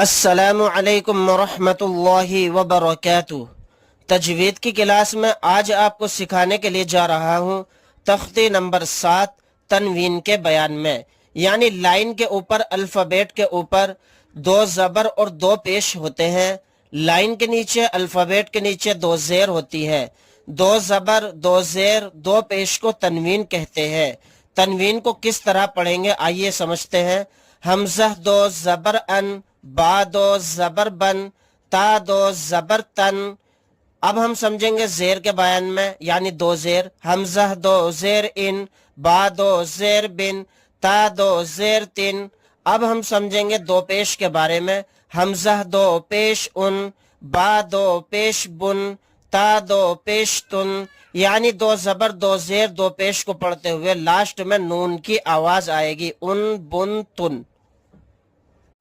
السلام علیکم ورحمۃ اللہ وبرکاتہ۔ تجوید کی کلاس میں آج آپ کو سکھانے کے لیے جا رہا ہوں تختی نمبر 7 تنوین کے بیان میں، یعنی لائن کے اوپر الفابیٹ کے اوپر 2 زبر اور 2 پیش ہوتے ہیں۔ لائن کے نیچے الفابیٹ کے نیچے 2 زیر ہوتی ہے۔ 2 زبر 2 زیر 2 پیش کو تنوین کہتے ہیں۔ تنوین کو کس طرح پڑھیں گے آئیے سمجھتے ہیں۔ حمزہ 2 زبر ان، با 2 زبر بن، تا 2 زبر تن۔ اب ہم سمجھیں گے زیر کے بیان میں، یعنی 2 زیر۔ حمزہ 2 زیر ان، با 2 زیر بن، تا 2 زیر تن۔ اب ہم سمجھیں گے 2 پیش کے بارے میں۔ حمزہ 2 پیش ان، با 2 پیش بن، تا 2 پیش تن، یعنی 2 زبر 2 زیر 2 پیش کو پڑھتے ہوئے لاسٹ میں نون کی آواز آئے گی، ان بن تن۔